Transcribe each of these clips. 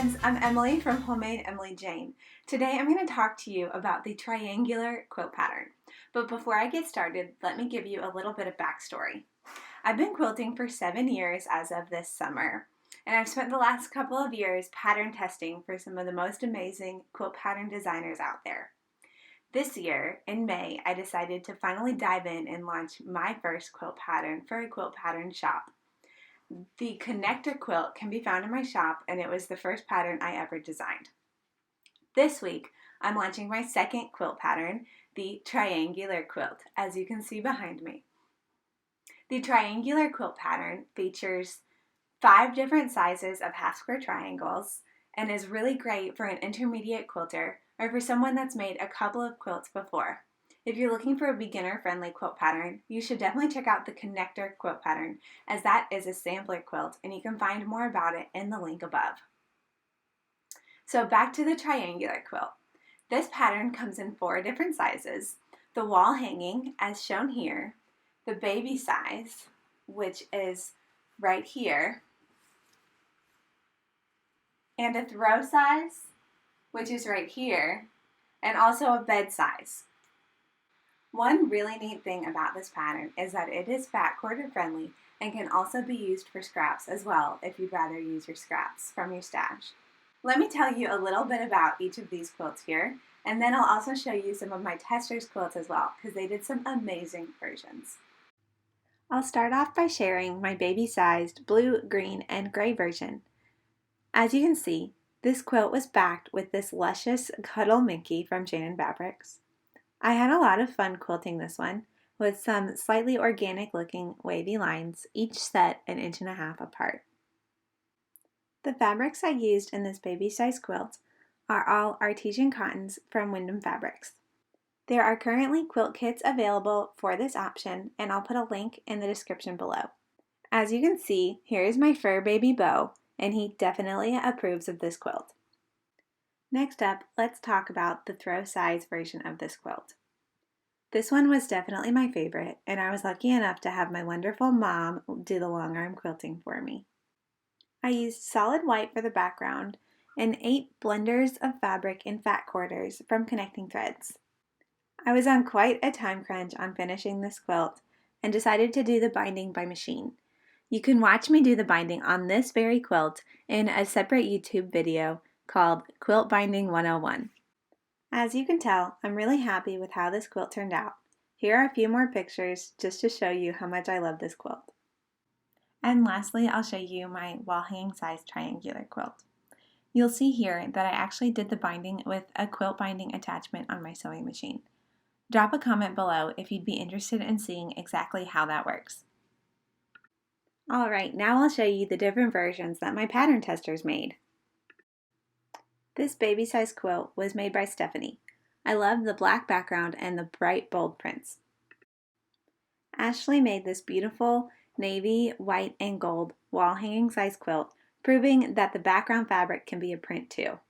friends, I'm Emily from Homemade Emily Jane. Today I'm going to talk to you about the triangular quilt pattern. But before I get started, let me give you a little bit of backstory. I've been quilting for 7 years as of this summer, and I've spent the last couple of years pattern testing for some of the most amazing quilt pattern designers out there. This year, in May, I decided to finally dive in and launch my first quilt pattern for a quilt pattern shop. The connector quilt can be found in my shop, and it was the first pattern I ever designed. This week, I'm launching my second quilt pattern, the Triangular Quilt, as you can see behind me. The Triangular Quilt pattern features 5 different sizes of half square triangles and is really great for an intermediate quilter or for someone that's made a couple of quilts before. If you're looking for a beginner-friendly quilt pattern, you should definitely check out the Connector Quilt Pattern, as that is a sampler quilt, and you can find more about it in the link above. So back to the triangular quilt. This pattern comes in 4 different sizes: the wall hanging, as shown here, the baby size, which is right here, and a throw size, which is right here, and also a bed size. One really neat thing about this pattern is that it is fat quarter friendly and can also be used for scraps as well if you'd rather use your scraps from your stash. Let me tell you a little bit about each of these quilts here, and then I'll also show you some of my testers' quilts as well, because they did some amazing versions. I'll start off by sharing my baby-sized blue, green, and gray version. As you can see, this quilt was backed with this luscious Cuddle Mickey from Jane & Fabrics. I had a lot of fun quilting this one, with some slightly organic looking wavy lines, each set 1.5 inches apart. The fabrics I used in this baby size quilt are all artesian cottons from Wyndham Fabrics. There are currently quilt kits available for this option, and I'll put a link in the description below. As you can see, here is my fur baby Beau, and he definitely approves of this quilt. Next up, let's talk about the throw size version of this quilt. This one was definitely my favorite, and I was lucky enough to have my wonderful mom do the long arm quilting for me. I used solid white for the background and 8 blenders of fabric in fat quarters from Connecting Threads. I was on quite a time crunch on finishing this quilt and decided to do the binding by machine. You can watch me do the binding on this very quilt in a separate YouTube video called Quilt Binding 101. As you can tell, I'm really happy with how this quilt turned out. Here are a few more pictures just to show you how much I love this quilt. And lastly, I'll show you my wall hanging size triangular quilt. You'll see here that I actually did the binding with a quilt binding attachment on my sewing machine. Drop a comment below if you'd be interested in seeing exactly how that works. Alright, now I'll show you the different versions that my pattern testers made. This baby size quilt was made by Stephanie. I love the black background and the bright bold prints. Ashley made this beautiful navy, white, and gold wall hanging size quilt, proving that the background fabric can be a print too.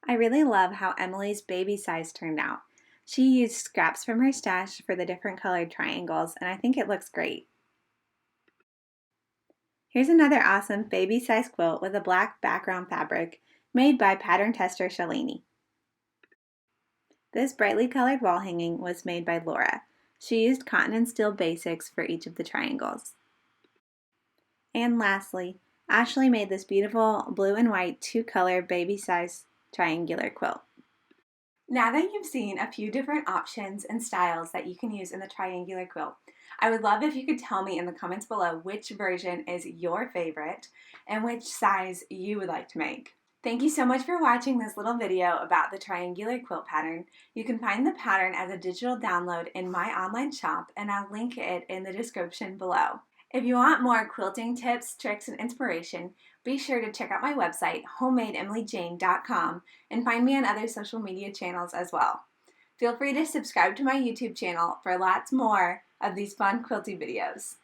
I really love how Emily's baby size turned out. She used scraps from her stash for the different colored triangles, and I think it looks great. Here's another awesome baby size quilt with a black background fabric made by pattern tester Shalini. This brightly colored wall hanging was made by Laura. She used cotton and steel basics for each of the triangles. And lastly, Ashley made this beautiful blue and white 2-color baby size triangular quilt. Now that you've seen a few different options and styles that you can use in the triangular quilt, I would love if you could tell me in the comments below which version is your favorite and which size you would like to make. Thank you so much for watching this little video about the triangular quilt pattern. You can find the pattern as a digital download in my online shop, and I'll link it in the description below. If you want more quilting tips, tricks, and inspiration, be sure to check out my website, homemadeemilyjane.com, and find me on other social media channels as well. Feel free to subscribe to my YouTube channel for lots more of these fun quilting videos.